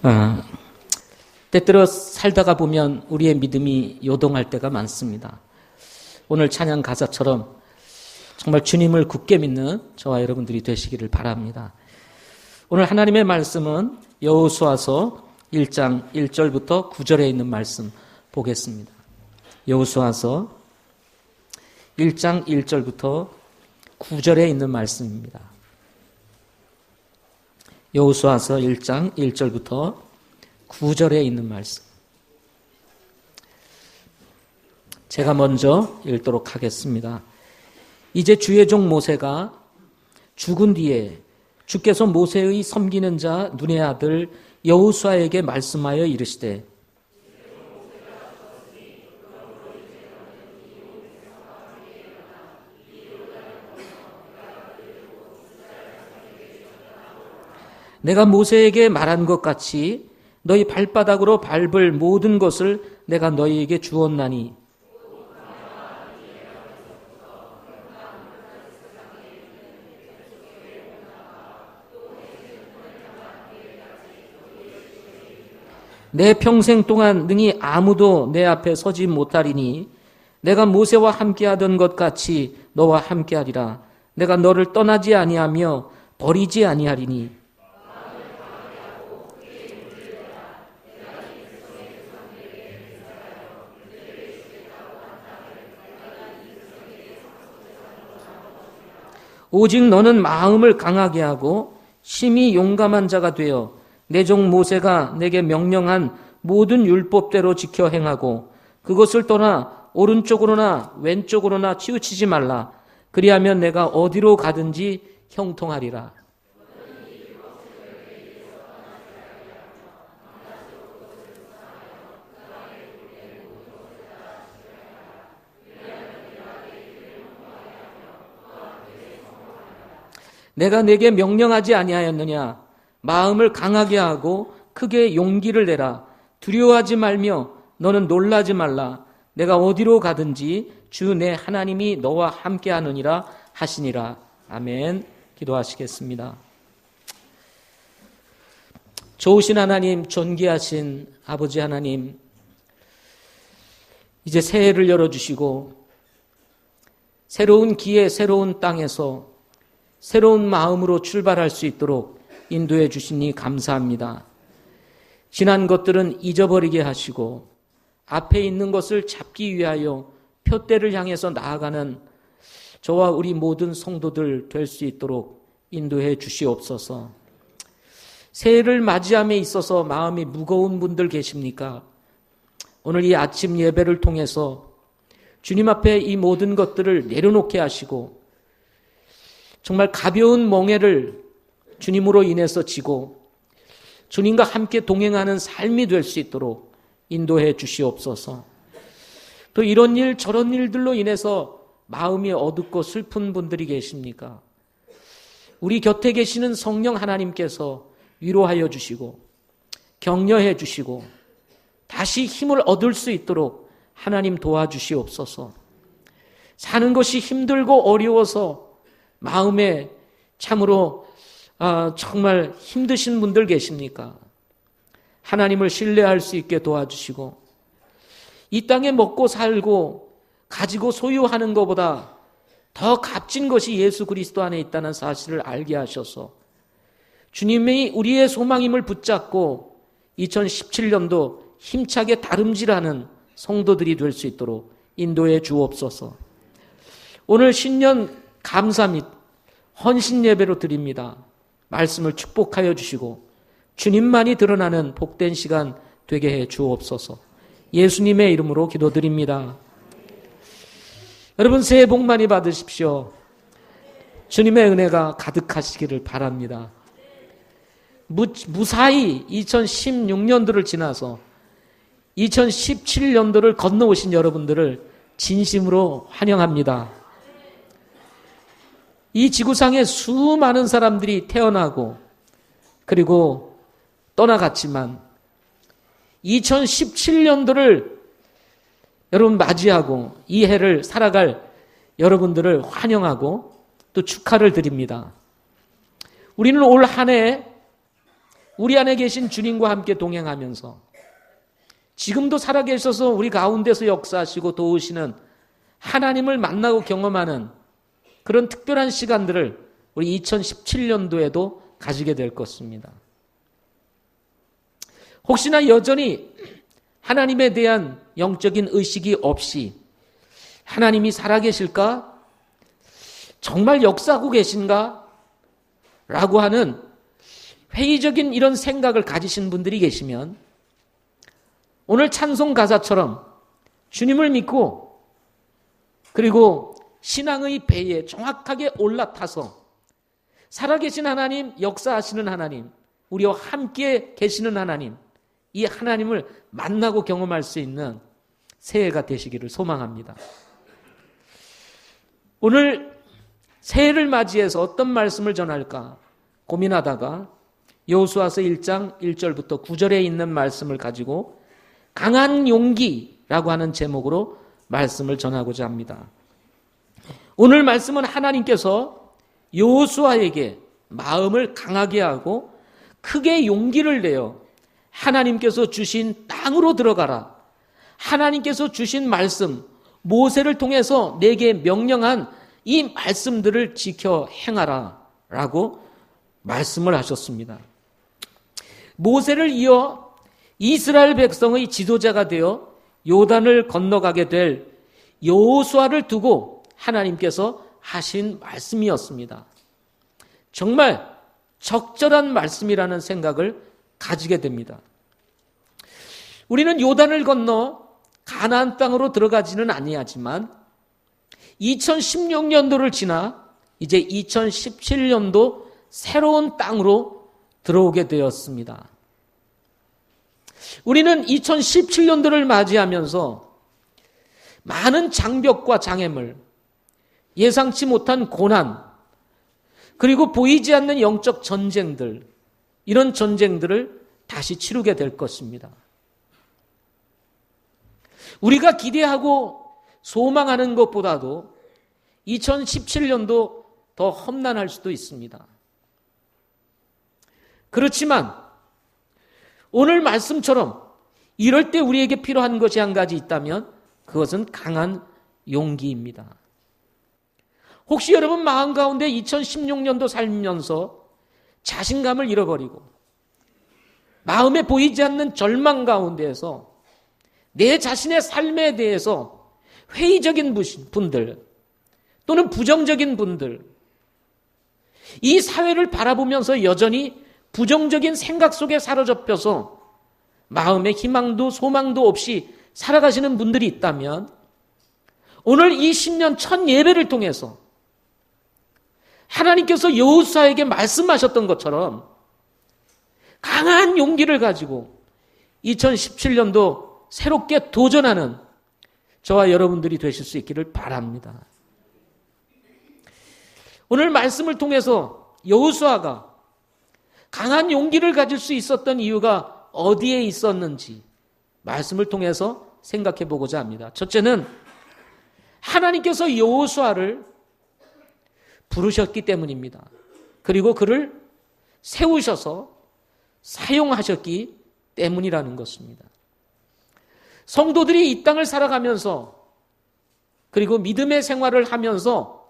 아, 때때로 살다가 보면 우리의 믿음이 요동할 때가 많습니다. 오늘 찬양 가사처럼 정말 주님을 굳게 믿는 저와 여러분들이 되시기를 바랍니다. 오늘 하나님의 말씀은 여호수아서 1장 1절부터 9절에 있는 말씀 보겠습니다. 여호수아서 1장 1절부터 9절에 있는 말씀입니다. 여호수아서 1장 1절부터 9절에 있는 말씀. 제가 먼저 읽도록 하겠습니다. 이제 주의 종 모세가 죽은 뒤에 주께서 모세의 섬기는 자 눈의 아들 여호수아에게 말씀하여 이르시되 내가 모세에게 말한 것 같이 너희 발바닥으로 밟을 모든 것을 내가 너희에게 주었나니 내 평생 동안 능히 아무도 내 앞에 서지 못하리니 내가 모세와 함께하던 것 같이 너와 함께하리라. 내가 너를 떠나지 아니하며 버리지 아니하리니 오직 너는 마음을 강하게 하고 심히 용감한 자가 되어 내 종 모세가 내게 명령한 모든 율법대로 지켜 행하고 그것을 떠나 오른쪽으로나 왼쪽으로나 치우치지 말라. 그리하면 내가 어디로 가든지 형통하리라. 내가 내게 명령하지 아니하였느냐? 마음을 강하게 하고 크게 용기를 내라. 두려워하지 말며 너는 놀라지 말라. 내가 어디로 가든지 주 내 하나님이 너와 함께하느니라 하시니라. 아멘. 기도하시겠습니다. 좋으신 하나님, 존귀하신 아버지 하나님, 이제 새해를 열어주시고 새로운 기회, 새로운 땅에서 새로운 마음으로 출발할 수 있도록 인도해 주시니 감사합니다. 지난 것들은 잊어버리게 하시고 앞에 있는 것을 잡기 위하여 표대를 향해서 나아가는 저와 우리 모든 성도들 될 수 있도록 인도해 주시옵소서. 새해를 맞이함에 있어서 마음이 무거운 분들 계십니까? 오늘 이 아침 예배를 통해서 주님 앞에 이 모든 것들을 내려놓게 하시고 정말 가벼운 멍에를 주님으로 인해서 지고 주님과 함께 동행하는 삶이 될 수 있도록 인도해 주시옵소서. 또 이런 일 저런 일들로 인해서 마음이 어둡고 슬픈 분들이 계십니까? 우리 곁에 계시는 성령 하나님께서 위로하여 주시고 격려해 주시고 다시 힘을 얻을 수 있도록 하나님 도와주시옵소서. 사는 것이 힘들고 어려워서 마음에 참으로 정말 힘드신 분들 계십니까? 하나님을 신뢰할 수 있게 도와주시고 이 땅에 먹고 살고 가지고 소유하는 것보다 더 값진 것이 예수 그리스도 안에 있다는 사실을 알게 하셔서 주님이 우리의 소망임을 붙잡고 2017년도 힘차게 다름질하는 성도들이 될 수 있도록 인도해 주옵소서. 오늘 신년 감사 및 헌신 예배로 드립니다. 말씀을 축복하여 주시고 주님만이 드러나는 복된 시간 되게 해 주옵소서. 예수님의 이름으로 기도드립니다. 여러분 새해 복 많이 받으십시오. 주님의 은혜가 가득하시기를 바랍니다. 무사히 2016년도를 지나서 2017년도를 건너오신 여러분들을 진심으로 환영합니다. 이 지구상에 수많은 사람들이 태어나고 그리고 떠나갔지만 2017년도를 여러분 맞이하고 이 해를 살아갈 여러분들을 환영하고 또 축하를 드립니다. 우리는 올 한 해 우리 안에 계신 주님과 함께 동행하면서 지금도 살아계셔서 우리 가운데서 역사하시고 도우시는 하나님을 만나고 경험하는 그런 특별한 시간들을 우리 2017년도에도 가지게 될 것입니다. 혹시나 여전히 하나님에 대한 영적인 의식이 없이 하나님이 살아계실까? 정말 역사하고 계신가? 라고 하는 회의적인 이런 생각을 가지신 분들이 계시면 오늘 찬송 가사처럼 주님을 믿고 그리고 신앙의 배에 정확하게 올라타서 살아계신 하나님, 역사하시는 하나님, 우리와 함께 계시는 하나님, 이 하나님을 만나고 경험할 수 있는 새해가 되시기를 소망합니다. 오늘 새해를 맞이해서 어떤 말씀을 전할까 고민하다가 여호수아서 1장 1절부터 9절에 있는 말씀을 가지고 강한 용기라고 하는 제목으로 말씀을 전하고자 합니다. 오늘 말씀은 하나님께서 여호수아에게 마음을 강하게 하고 크게 용기를 내어 하나님께서 주신 땅으로 들어가라. 하나님께서 주신 말씀, 모세를 통해서 내게 명령한 이 말씀들을 지켜 행하라 라고 말씀을 하셨습니다. 모세를 이어 이스라엘 백성의 지도자가 되어 요단을 건너가게 될 여호수아를 두고 하나님께서 하신 말씀이었습니다. 정말 적절한 말씀이라는 생각을 가지게 됩니다. 우리는 요단을 건너 가나안 땅으로 들어가지는 아니하지만 2016년도를 지나 이제 2017년도 새로운 땅으로 들어오게 되었습니다. 우리는 2017년도를 맞이하면서 많은 장벽과 장애물, 예상치 못한 고난, 그리고 보이지 않는 영적 전쟁들, 이런 전쟁들을 다시 치르게 될 것입니다. 우리가 기대하고 소망하는 것보다도 2017년도 더 험난할 수도 있습니다. 그렇지만 오늘 말씀처럼 이럴 때 우리에게 필요한 것이 한 가지 있다면 그것은 강한 용기입니다. 혹시 여러분 마음 가운데 2016년도 살면서 자신감을 잃어버리고 마음에 보이지 않는 절망 가운데에서 내 자신의 삶에 대해서 회의적인 분들 또는 부정적인 분들, 이 사회를 바라보면서 여전히 부정적인 생각 속에 사로잡혀서 마음에 희망도 소망도 없이 살아가시는 분들이 있다면 오늘 이 신년 첫 예배를 통해서 하나님께서 여호수아에게 말씀하셨던 것처럼 강한 용기를 가지고 2017년도 새롭게 도전하는 저와 여러분들이 되실 수 있기를 바랍니다. 오늘 말씀을 통해서 여호수아가 강한 용기를 가질 수 있었던 이유가 어디에 있었는지 말씀을 통해서 생각해 보고자 합니다. 첫째는 하나님께서 여호수아를 부르셨기 때문입니다. 그리고 그를 세우셔서 사용하셨기 때문이라는 것입니다. 성도들이 이 땅을 살아가면서 그리고 믿음의 생활을 하면서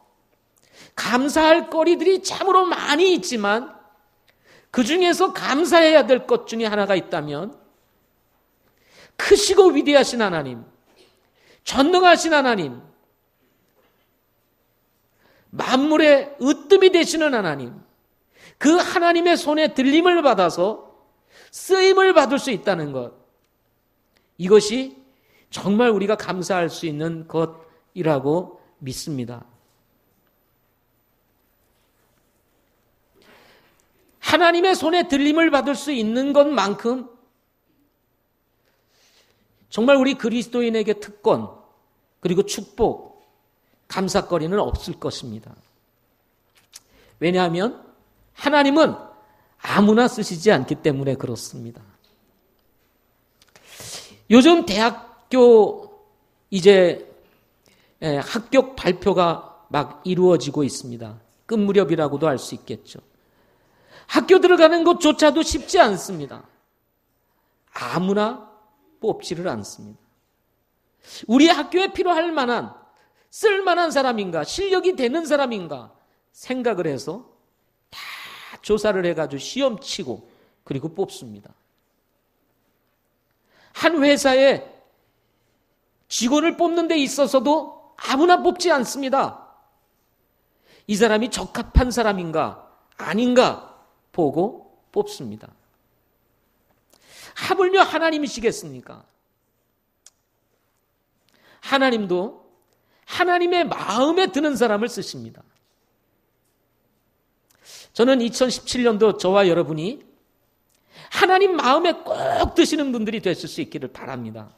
감사할 거리들이 참으로 많이 있지만 그 중에서 감사해야 될 것 중에 하나가 있다면 크시고 위대하신 하나님, 전능하신 하나님, 만물의 으뜸이 되시는 하나님, 그 하나님의 손에 들림을 받아서 쓰임을 받을 수 있다는 것, 이것이 정말 우리가 감사할 수 있는 것이라고 믿습니다. 하나님의 손에 들림을 받을 수 있는 것만큼 정말 우리 그리스도인에게 특권 그리고 축복, 감사거리는 없을 것입니다. 왜냐하면 하나님은 아무나 쓰시지 않기 때문에 그렇습니다. 요즘 대학교 이제 합격 발표가 막 이루어지고 있습니다. 끝 무렵이라고도 할 수 있겠죠. 학교 들어가는 것조차도 쉽지 않습니다. 아무나 뽑지를 않습니다. 우리 학교에 필요할 만한, 쓸만한 사람인가, 실력이 되는 사람인가 생각을 해서 다 조사를 해가지고 시험 치고 그리고 뽑습니다. 한 회사에 직원을 뽑는 데 있어서도 아무나 뽑지 않습니다. 이 사람이 적합한 사람인가 아닌가 보고 뽑습니다. 하물며 하나님이시겠습니까? 하나님도 하나님의 마음에 드는 사람을 쓰십니다. 저는 2017년도 저와 여러분이 하나님 마음에 꼭 드시는 분들이 되실 수 있기를 바랍니다.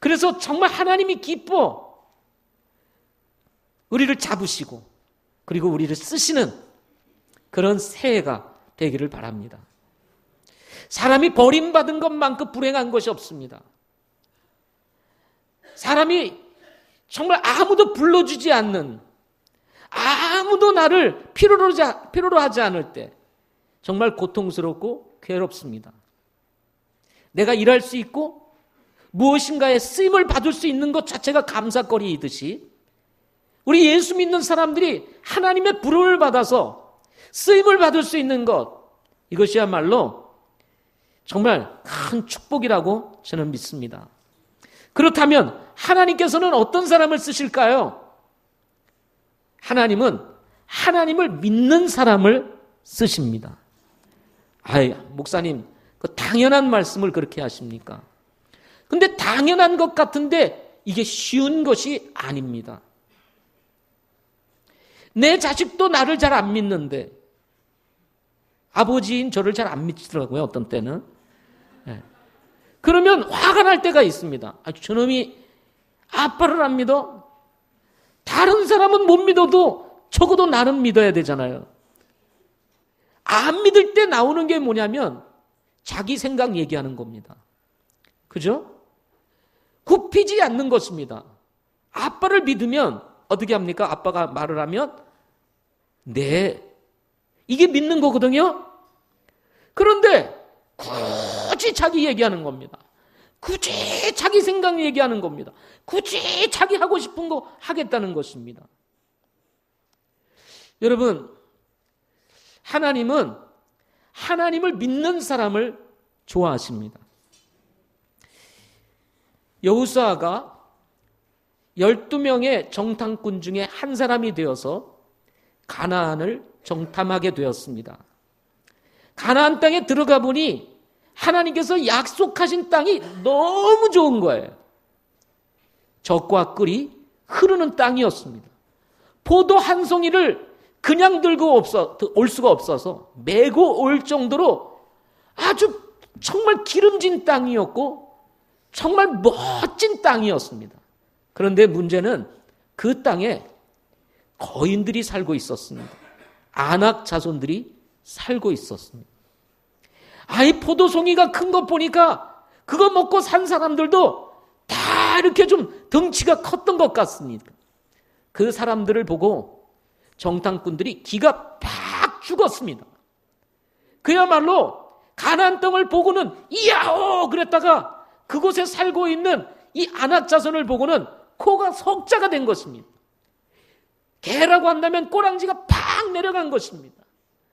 그래서 정말 하나님이 기뻐 우리를 잡으시고 그리고 우리를 쓰시는 그런 새해가 되기를 바랍니다. 사람이 버림받은 것만큼 불행한 것이 없습니다. 사람이 정말 아무도 불러주지 않는, 아무도 나를 필요로 하지 않을 때 정말 고통스럽고 괴롭습니다. 내가 일할 수 있고 무엇인가에 쓰임을 받을 수 있는 것 자체가 감사거리이듯이 우리 예수 믿는 사람들이 하나님의 부름을 받아서 쓰임을 받을 수 있는 것, 이것이야말로 정말 큰 축복이라고 저는 믿습니다. 그렇다면 하나님께서는 어떤 사람을 쓰실까요? 하나님은 하나님을 믿는 사람을 쓰십니다. 목사님, 그 당연한 말씀을 그렇게 하십니까? 근데 당연한 것 같은데 이게 쉬운 것이 아닙니다. 내 자식도 나를 잘 안 믿는데, 아버지인 저를 잘 안 믿더라고요, 어떤 때는. 그러면 화가 날 때가 있습니다. 저놈이 아빠를 안 믿어? 다른 사람은 못 믿어도 적어도 나는 믿어야 되잖아요. 안 믿을 때 나오는 게 뭐냐면 자기 생각 얘기하는 겁니다. 그죠? 굽히지 않는 것입니다. 아빠를 믿으면 어떻게 합니까? 아빠가 말을 하면 네, 이게 믿는 거거든요. 그런데 굳이 자기 얘기하는 겁니다. 굳이 자기 생각 얘기하는 겁니다. 굳이 자기 하고 싶은 거 하겠다는 것입니다. 여러분, 하나님은 하나님을 믿는 사람을 좋아하십니다. 여호수아가 12명의 정탐꾼 중에 한 사람이 되어서 가나안을 정탐하게 되었습니다. 가나안 땅에 들어가 보니 하나님께서 약속하신 땅이 너무 좋은 거예요. 젖과 꿀이 흐르는 땅이었습니다. 포도 한 송이를 그냥 들고 올 수가 없어서 메고 올 정도로 아주 정말 기름진 땅이었고 정말 멋진 땅이었습니다. 그런데 문제는 그 땅에 거인들이 살고 있었습니다. 안악 자손들이 살고 있었습니다. 이 포도송이가 큰 것 보니까 그거 먹고 산 사람들도 다 이렇게 좀 덩치가 컸던 것 같습니다. 그 사람들을 보고 정탐꾼들이 기가 팍 죽었습니다. 그야말로 가나안 땅을 보고는 이야오 그랬다가 그곳에 살고 있는 이 안악 자손을 보고는 코가 석자가 된 것입니다. 개라고 한다면 꼬랑지가 팍 내려간 것입니다.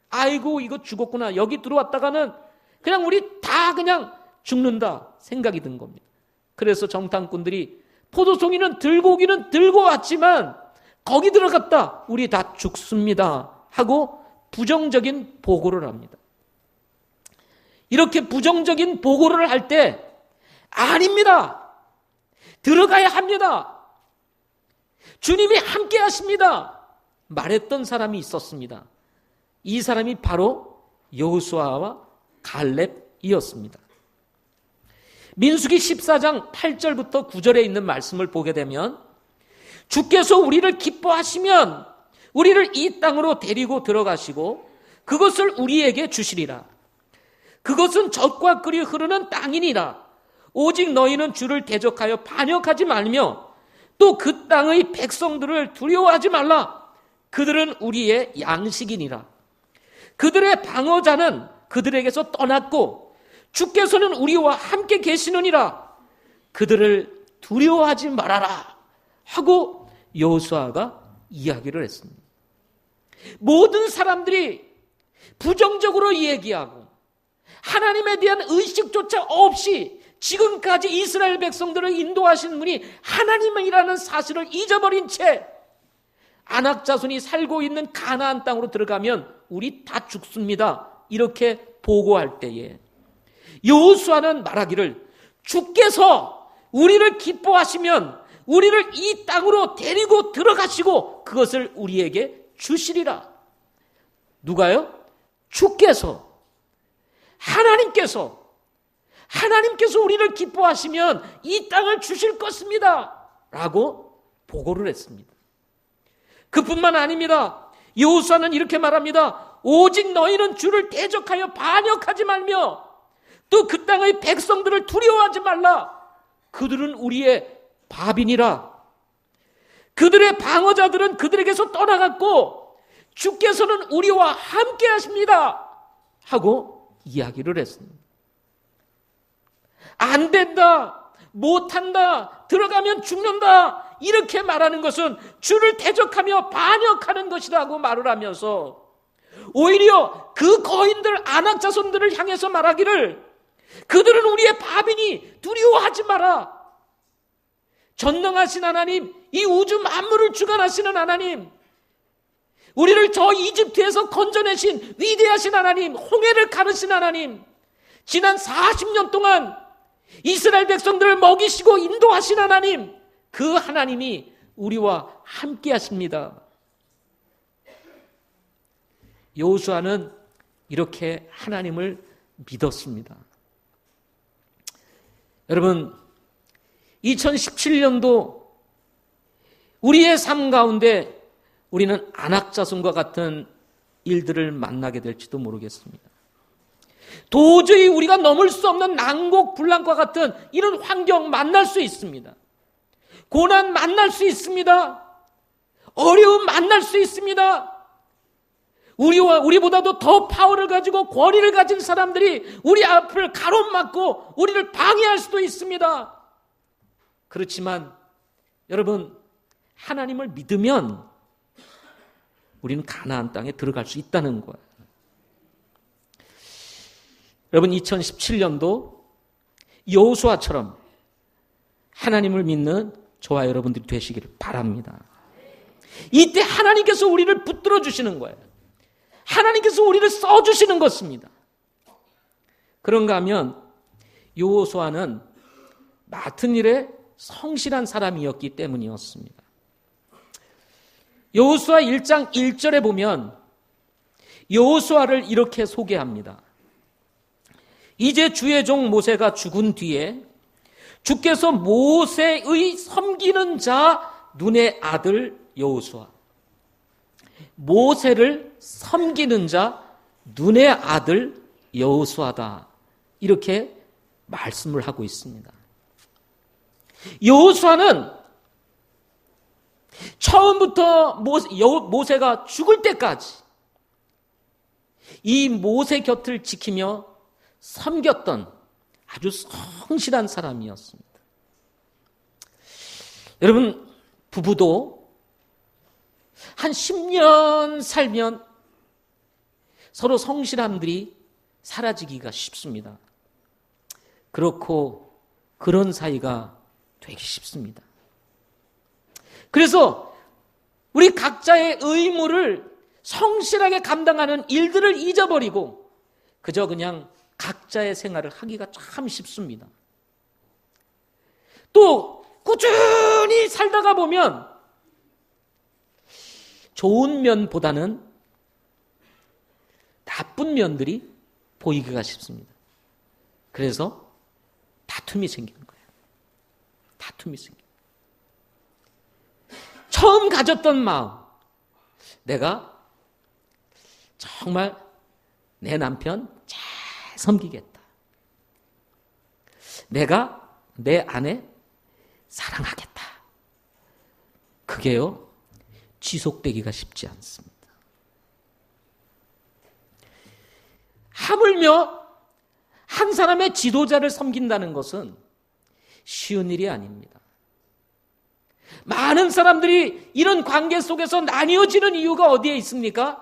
아이고 이거 죽었구나. 여기 들어왔다가는 그냥 우리 다 그냥 죽는다 생각이 든 겁니다. 그래서 정탐꾼들이 포도송이는 들고 오기는 들고 왔지만 거기 들어갔다 우리 다 죽습니다 하고 부정적인 보고를 합니다. 이렇게 부정적인 보고를 할 때 아닙니다. 들어가야 합니다. 주님이 함께 하십니다. 말했던 사람이 있었습니다. 이 사람이 바로 여호수아와 갈렙이었습니다. 민수기 14장 8절부터 9절에 있는 말씀을 보게 되면 주께서 우리를 기뻐하시면 우리를 이 땅으로 데리고 들어가시고 그것을 우리에게 주시리라. 그것은 젖과 꿀이 흐르는 땅이니라. 오직 너희는 주를 대적하여 반역하지 말며 또 그 땅의 백성들을 두려워하지 말라. 그들은 우리의 양식이니라. 그들의 방어자는 그들에게서 떠났고 주께서는 우리와 함께 계시느니라. 그들을 두려워하지 말아라 하고 여호수아가 이야기를 했습니다. 모든 사람들이 부정적으로 얘기하고 하나님에 대한 의식조차 없이 지금까지 이스라엘 백성들을 인도하신 분이 하나님이라는 사실을 잊어버린 채 아낙 자손이 살고 있는 가나안 땅으로 들어가면 우리 다 죽습니다, 이렇게 보고할 때에 여호수아는 말하기를 주께서 우리를 기뻐하시면 우리를 이 땅으로 데리고 들어가시고 그것을 우리에게 주시리라. 누가요? 주께서, 하나님께서 우리를 기뻐하시면 이 땅을 주실 것입니다 라고 보고를 했습니다. 그뿐만 아닙니다. 여호수아는 이렇게 말합니다. 오직 너희는 주를 대적하여 반역하지 말며 또 그 땅의 백성들을 두려워하지 말라. 그들은 우리의 밥이니라. 그들의 방어자들은 그들에게서 떠나갔고 주께서는 우리와 함께 하십니다 하고 이야기를 했습니다. 안 된다, 못한다, 들어가면 죽는다, 이렇게 말하는 것은 주를 대적하며 반역하는 것이라고 말을 하면서 오히려 그 거인들 아낙 자손들을 향해서 말하기를 그들은 우리의 밥이니 두려워하지 마라. 전능하신 하나님, 이 우주 만물을 주관하시는 하나님, 우리를 저 이집트에서 건져내신 위대하신 하나님, 홍해를 가르신 하나님, 지난 40년 동안 이스라엘 백성들을 먹이시고 인도하신 하나님, 그 하나님이 우리와 함께 하십니다. 여호수아는 이렇게 하나님을 믿었습니다. 여러분, 2017년도 우리의 삶 가운데 우리는 아낙 자손과 같은 일들을 만나게 될지도 모르겠습니다. 도저히 우리가 넘을 수 없는 난곡불락과 같은 이런 환경 만날 수 있습니다. 고난 만날 수 있습니다. 어려움 만날 수 있습니다. 우리보다도 더 파워를 가지고 권위를 가진 사람들이 우리 앞을 가로막고 우리를 방해할 수도 있습니다. 그렇지만 여러분, 하나님을 믿으면 우리는 가나안 땅에 들어갈 수 있다는 거예요. 여러분, 2017년도 여호수아처럼 하나님을 믿는 저와 여러분들이 되시기를 바랍니다. 이때 하나님께서 우리를 붙들어 주시는 거예요. 하나님께서 우리를 써주시는 것입니다. 그런가 하면 여호수아는 맡은 일에 성실한 사람이었기 때문이었습니다. 여호수아 1장 1절에 보면 여호수아를 이렇게 소개합니다. 이제 주의 종 모세가 죽은 뒤에 주께서 모세의 섬기는 자 눈의 아들 여호수아, 모세를 섬기는 자 눈의 아들 여호수아다, 이렇게 말씀을 하고 있습니다. 여호수아는 처음부터 모세가 죽을 때까지 이 모세 곁을 지키며 섬겼던 아주 성실한 사람이었습니다. 여러분, 부부도 한 10년 살면 서로 성실함들이 사라지기가 쉽습니다. 그렇고 그런 사이가 되기 쉽습니다. 그래서 우리 각자의 의무를 성실하게 감당하는 일들을 잊어버리고 그저 그냥 각자의 생활을 하기가 참 쉽습니다. 또 꾸준히 살다가 보면 좋은 면보다는 나쁜 면들이 보이기가 쉽습니다. 그래서 다툼이 생기는 거예요. 다툼이 생깁니다. 처음 가졌던 마음, 내가 정말 내 남편 잘 섬기겠다, 내가 내 아내 사랑하겠다, 그게요 지속되기가 쉽지 않습니다. 하물며 한 사람의 지도자를 섬긴다는 것은 쉬운 일이 아닙니다. 많은 사람들이 이런 관계 속에서 나뉘어지는 이유가 어디에 있습니까?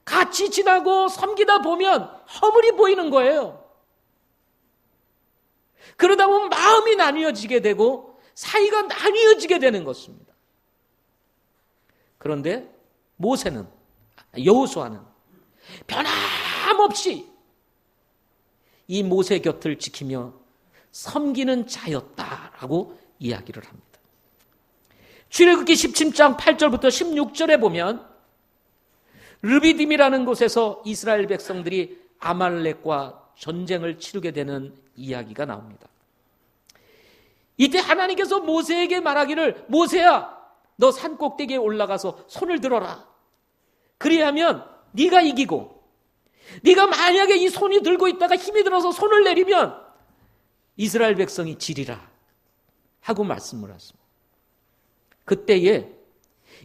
같이 지나고 섬기다 보면 허물이 보이는 거예요. 그러다 보면 마음이 나뉘어지게 되고 사이가 나뉘어지게 되는 것입니다. 그런데 모세는, 여호수아는 변함없이 이 모세 곁을 지키며 섬기는 자였다라고 이야기를 합니다. 출애굽기 17장 8절부터 16절에 보면 르비딤이라는 곳에서 이스라엘 백성들이 아말렉과 전쟁을 치르게 되는 이야기가 나옵니다. 이때 하나님께서 모세에게 말하기를, 모세야, 너 산 꼭대기에 올라가서 손을 들어라. 그리하면 네가 이기고, 네가 만약에 이 손이 들고 있다가 힘이 들어서 손을 내리면 이스라엘 백성이 지리라 하고 말씀을 하십니다. 그때에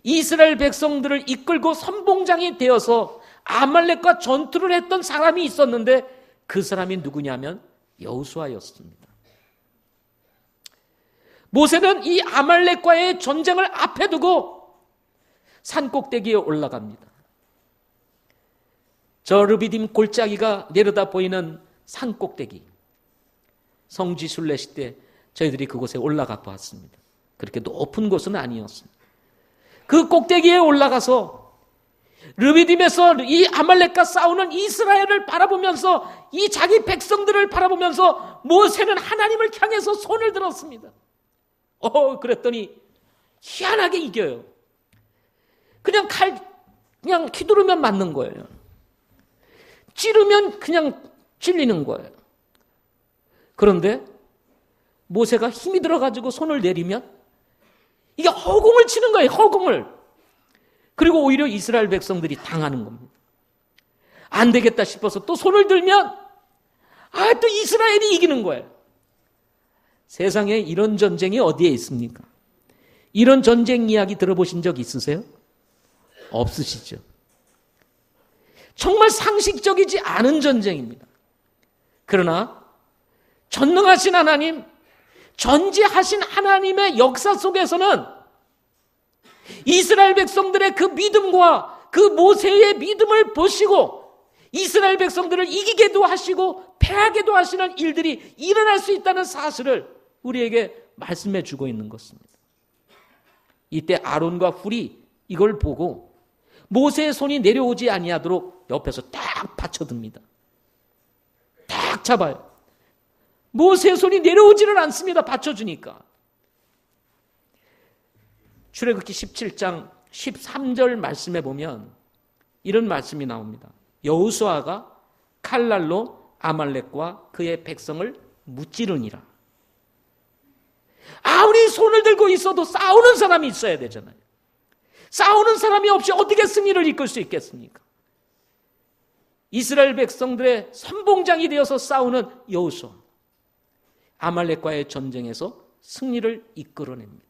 이스라엘 백성들을 이끌고 선봉장이 되어서 아말렉과 전투를 했던 사람이 있었는데 그 사람이 누구냐면 여호수아였습니다. 모세는 이 아말렉과의 전쟁을 앞에 두고 산 꼭대기에 올라갑니다. 저 르비딤 골짜기가 내려다 보이는 산 꼭대기, 성지 순례식 때 저희들이 그곳에 올라가 보았습니다. 그렇게 높은 곳은 아니었습니다. 그 꼭대기에 올라가서 르비딤에서 이 아말렉과 싸우는 이스라엘을 바라보면서, 이 자기 백성들을 바라보면서 모세는 하나님을 향해서 손을 들었습니다. 그랬더니 희한하게 이겨요. 그냥 그냥 휘두르면 맞는 거예요. 찌르면 그냥 찔리는 거예요. 그런데 모세가 힘이 들어가지고 손을 내리면 이게 허공을 치는 거예요. 허공을. 그리고 오히려 이스라엘 백성들이 당하는 겁니다. 안 되겠다 싶어서 또 손을 들면 또 이스라엘이 이기는 거예요. 세상에 이런 전쟁이 어디에 있습니까? 이런 전쟁 이야기 들어보신 적 있으세요? 없으시죠? 정말 상식적이지 않은 전쟁입니다. 그러나 전능하신 하나님, 전지하신 하나님의 역사 속에서는 이스라엘 백성들의 그 믿음과 그 모세의 믿음을 보시고 이스라엘 백성들을 이기게도 하시고 패하게도 하시는 일들이 일어날 수 있다는 사실을 우리에게 말씀해 주고 있는 것입니다. 이때 아론과 훌이 이걸 보고 모세의 손이 내려오지 아니하도록 옆에서 딱 받쳐듭니다. 딱 잡아요. 모세의 손이 내려오지는 않습니다. 받쳐주니까. 출애굽기 17장 13절 말씀에 보면 이런 말씀이 나옵니다. 여호수아가 칼날로 아말렉과 그의 백성을 무찌르니라. 아무리 손을 들고 있어도 싸우는 사람이 있어야 되잖아요. 싸우는 사람이 없이 어떻게 승리를 이끌 수 있겠습니까? 이스라엘 백성들의 선봉장이 되어서 싸우는 여호수아, 아말렉과의 전쟁에서 승리를 이끌어냅니다.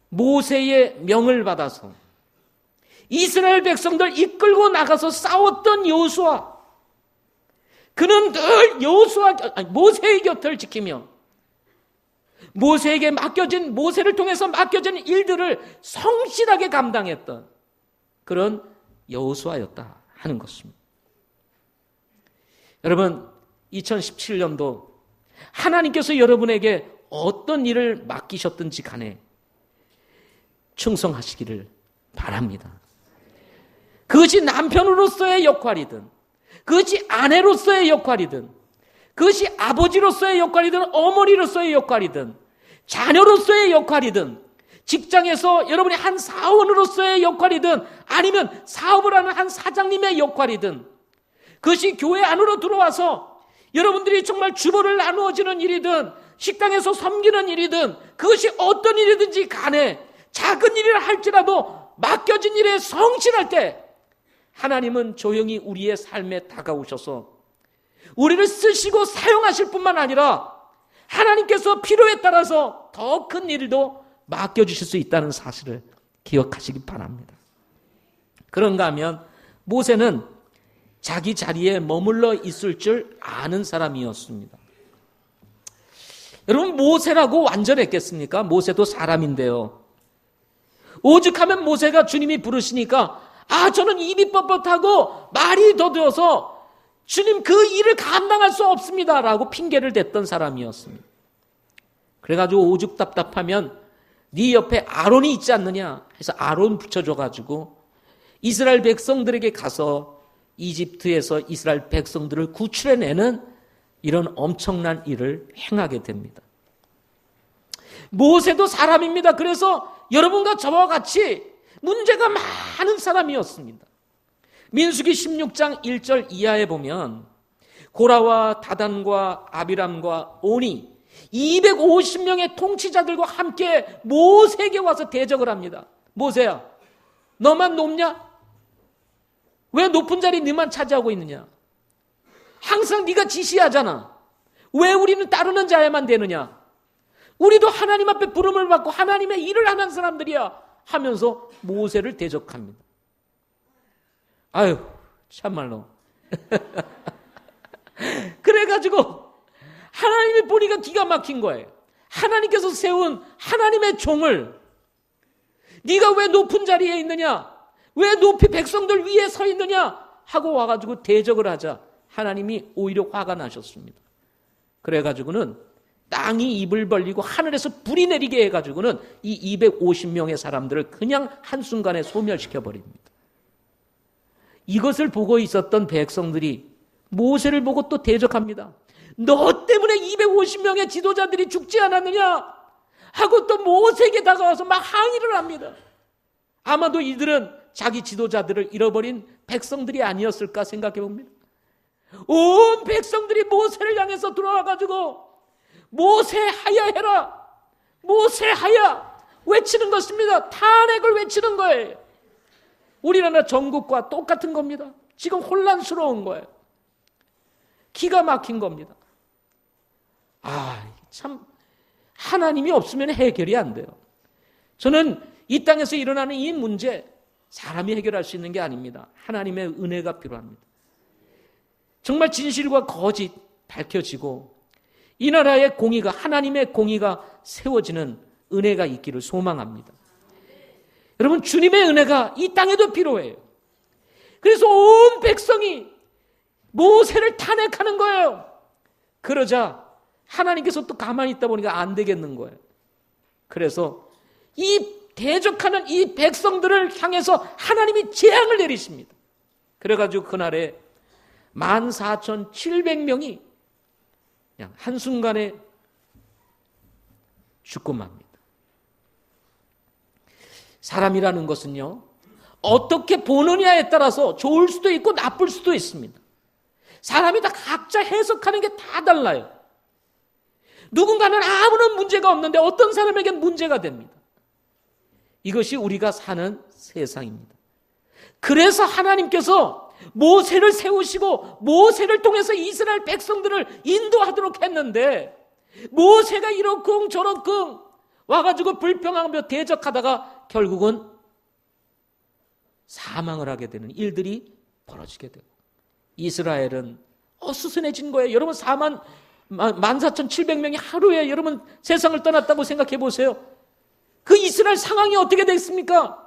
모세의 명을 받아서 이스라엘 백성들 이끌고 나가서 싸웠던 여호수아, 그는 늘 모세의 곁을 지키며 모세를 통해서 맡겨진 일들을 성실하게 감당했던 그런 여호수아였다 하는 것입니다. 여러분, 2017년도 하나님께서 여러분에게 어떤 일을 맡기셨든지 간에 충성하시기를 바랍니다. 그것이 남편으로서의 역할이든, 그것이 아내로서의 역할이든, 그것이 아버지로서의 역할이든, 어머니로서의 역할이든, 자녀로서의 역할이든, 직장에서 여러분이 한 사원으로서의 역할이든, 아니면 사업을 하는 한 사장님의 역할이든, 그것이 교회 안으로 들어와서 여러분들이 정말 주보를 나누어지는 일이든, 식당에서 섬기는 일이든, 그것이 어떤 일이든지 간에 작은 일이라 할지라도 맡겨진 일에 성실할 때 하나님은 조용히 우리의 삶에 다가오셔서 우리를 쓰시고 사용하실 뿐만 아니라 하나님께서 필요에 따라서 더 큰 일도 맡겨주실 수 있다는 사실을 기억하시기 바랍니다. 그런가 하면 모세는 자기 자리에 머물러 있을 줄 아는 사람이었습니다. 여러분, 모세라고 완전했겠습니까? 모세도 사람인데요. 오죽하면 모세가 주님이 부르시니까 저는 입이 뻣뻣하고 말이 더뎌서 주님 그 일을 감당할 수 없습니다 라고 핑계를 댔던 사람이었습니다. 그래가지고 오죽 답답하면 네 옆에 아론이 있지 않느냐 해서 아론 붙여줘가지고 이스라엘 백성들에게 가서 이집트에서 이스라엘 백성들을 구출해내는 이런 엄청난 일을 행하게 됩니다. 모세도 사람입니다. 그래서 여러분과 저와 같이 문제가 많은 사람이었습니다. 민수기 16장 1절 이하에 보면 고라와 다단과 아비람과 오니 250명의 통치자들과 함께 모세에게 와서 대적을 합니다. 모세야, 너만 높냐? 왜 높은 자리 너만 차지하고 있느냐? 항상 네가 지시하잖아. 왜 우리는 따르는 자야만 되느냐? 우리도 하나님 앞에 부름을 받고 하나님의 일을 하는 사람들이야 하면서 모세를 대적합니다. 아유, 참말로. 그래가지고 하나님이 보니까 기가 막힌 거예요. 하나님께서 세운 하나님의 종을 네가 왜 높은 자리에 있느냐? 왜 높이 백성들 위에 서 있느냐? 하고 와가지고 대적을 하자 하나님이 오히려 화가 나셨습니다. 그래가지고는 땅이 입을 벌리고 하늘에서 불이 내리게 해가지고는 이 250명의 사람들을 그냥 한순간에 소멸시켜버립니다. 이것을 보고 있었던 백성들이 모세를 보고 또 대적합니다. 너 때문에 250명의 지도자들이 죽지 않았느냐? 하고 또 모세에게 다가와서 막 항의를 합니다. 아마도 이들은 자기 지도자들을 잃어버린 백성들이 아니었을까 생각해 봅니다. 온 백성들이 모세를 향해서 들어와가지고 모세 하야해라, 모세 하야 외치는 것입니다. 탄핵을 외치는 거예요. 우리나라 전국과 똑같은 겁니다. 지금 혼란스러운 거예요. 기가 막힌 겁니다. 참 하나님이 없으면 해결이 안 돼요. 저는 이 땅에서 일어나는 이 문제 사람이 해결할 수 있는 게 아닙니다. 하나님의 은혜가 필요합니다. 정말 진실과 거짓 밝혀지고 이 나라의 공의가, 하나님의 공의가 세워지는 은혜가 있기를 소망합니다. 여러분, 주님의 은혜가 이 땅에도 필요해요. 그래서 온 백성이 모세를 탄핵하는 거예요. 그러자 하나님께서 또 가만히 있다 보니까 안 되겠는 거예요. 그래서 이 대적하는 이 백성들을 향해서 하나님이 재앙을 내리십니다. 그래가지고 그날에 14,700명이 그냥 한순간에 죽고 맙니다. 사람이라는 것은요, 어떻게 보느냐에 따라서 좋을 수도 있고 나쁠 수도 있습니다. 사람이 다 각자 해석하는 게 다 달라요. 누군가는 아무런 문제가 없는데 어떤 사람에겐 문제가 됩니다. 이것이 우리가 사는 세상입니다. 그래서 하나님께서 모세를 세우시고 모세를 통해서 이스라엘 백성들을 인도하도록 했는데 모세가 이러쿵 저러쿵 와가지고 불평하며 대적하다가 결국은 사망을 하게 되는 일들이 벌어지게 되고 이스라엘은 어수선해진 거예요. 여러분 14,700명이 하루에 여러분 세상을 떠났다고 생각해 보세요. 그 이스라엘 상황이 어떻게 됐습니까?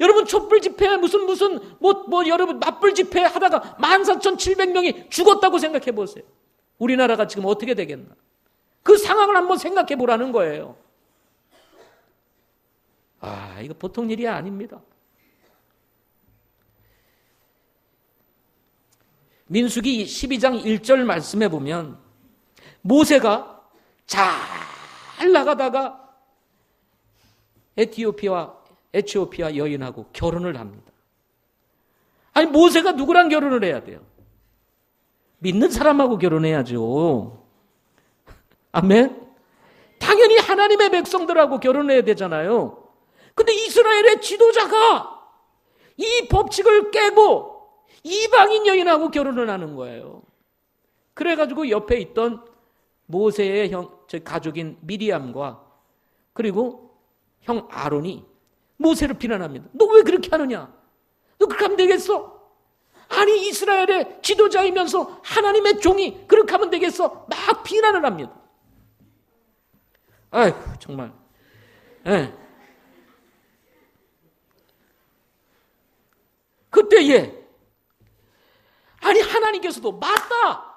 여러분 촛불 집회 여러분 맞불 집회 하다가 14,700명이 죽었다고 생각해 보세요. 우리나라가 지금 어떻게 되겠나? 그 상황을 한번 생각해 보라는 거예요. 이거 보통 일이 아닙니다. 민수기 12장 1절 말씀해 보면 모세가 잘 나가다가 에티오피아 여인하고 결혼을 합니다. 아니 모세가 누구랑 결혼을 해야 돼요? 믿는 사람하고 결혼해야죠. 아멘? 당연히 하나님의 백성들하고 결혼해야 되잖아요. 근데 이스라엘의 지도자가 이 법칙을 깨고 이방인 여인하고 결혼을 하는 거예요. 그래가지고 옆에 있던 모세의 가족인 미리암과 그리고 형 아론이 모세를 비난합니다. 너 왜 그렇게 하느냐? 너 그렇게 하면 되겠어? 아니 이스라엘의 지도자이면서 하나님의 종이 그렇게 하면 되겠어? 막 비난을 합니다. 아이고 정말. 네. 그때에 아니 하나님께서도 맞다.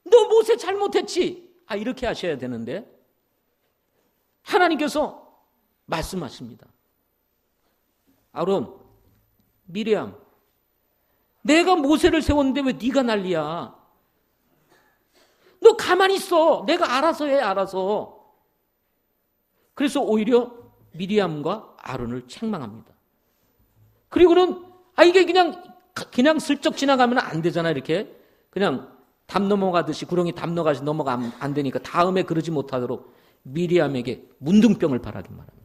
너 모세 잘못했지. 이렇게 하셔야 되는데 하나님께서 말씀하십니다. 아론, 미리암, 내가 모세를 세웠는데 왜 네가 난리야? 너 가만히 있어. 내가 알아서 해, 알아서. 그래서 오히려 미리암과 아론을 책망합니다. 그리고는 이게 그냥 슬쩍 지나가면 안 되잖아. 이렇게 그냥 담 넘어가듯이 구렁이 담 넘어가면 안 되니까 다음에 그러지 못하도록 미리암에게 문둥병을 바라기 말합니다.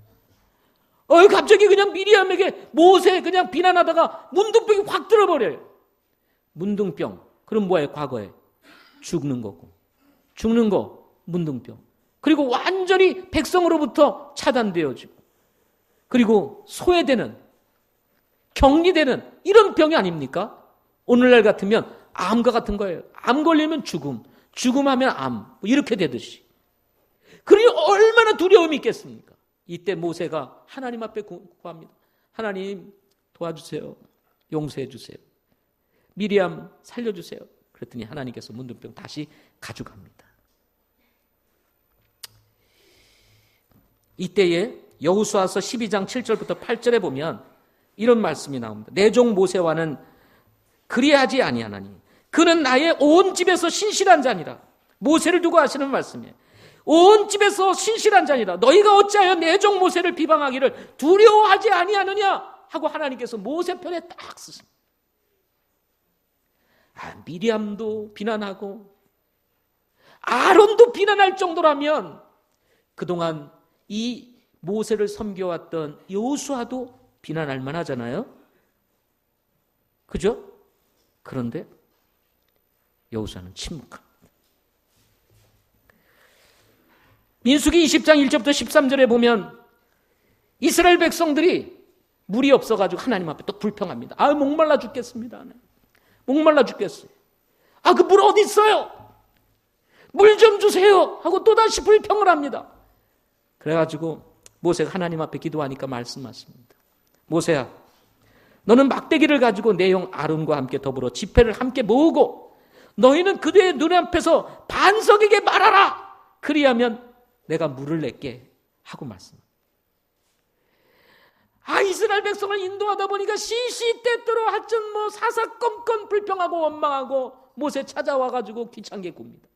갑자기 그냥 미리암에게 모세 그냥 비난하다가 문둥병이 확 들어버려요. 문둥병. 그럼 뭐예요? 과거에 죽는 거고. 죽는 거 문둥병. 그리고 완전히 백성으로부터 차단되어지고 그리고 소외되는 격리되는 이런 병이 아닙니까? 오늘날 같으면 암과 같은 거예요. 암 걸리면 죽음, 죽음하면 암 이렇게 되듯이. 그러니 얼마나 두려움이 있겠습니까? 이때 모세가 하나님 앞에 구합니다. 하나님 도와주세요. 용서해 주세요. 미리암 살려주세요. 그랬더니 하나님께서 문둥병 다시 가져갑니다. 이때에 여호수아서 12장 7절부터 8절에 보면 이런 말씀이 나옵니다. 내 종 모세와는 그리하지 아니하나니 그는 나의 온 집에서 신실한 자니라. 모세를 두고 하시는 말씀이에요. 온 집에서 신실한 자니라. 너희가 어찌하여 내 종 모세를 비방하기를 두려워하지 아니하느냐 하고 하나님께서 모세 편에 딱 쓰십니다. 미리암도 비난하고 아론도 비난할 정도라면 그동안 이 모세를 섬겨왔던 여호수아도 비난할 만하잖아요. 그죠? 그런데 여호수아는 침묵합니다. 민수기 20장 1절부터 13절에 보면 이스라엘 백성들이 물이 없어가지고 하나님 앞에 또 불평합니다. 목말라 죽겠습니다. 목말라 죽겠어요. 그 물 어디 있어요? 물 좀 주세요 하고 또다시 불평을 합니다. 그래가지고 모세가 하나님 앞에 기도하니까 말씀하십니다. 모세야, 너는 막대기를 가지고 내 형 아론과 함께 더불어 지폐를 함께 모으고 너희는 그들의 눈앞에서 반석에게 말하라. 그리하면 내가 물을 낼게 하고 말씀합니다. 이스라엘 백성을 인도하다 보니까 시시때때로 하여튼 사사건건 불평하고 원망하고 모세 찾아와가지고 귀찮게 굽니다.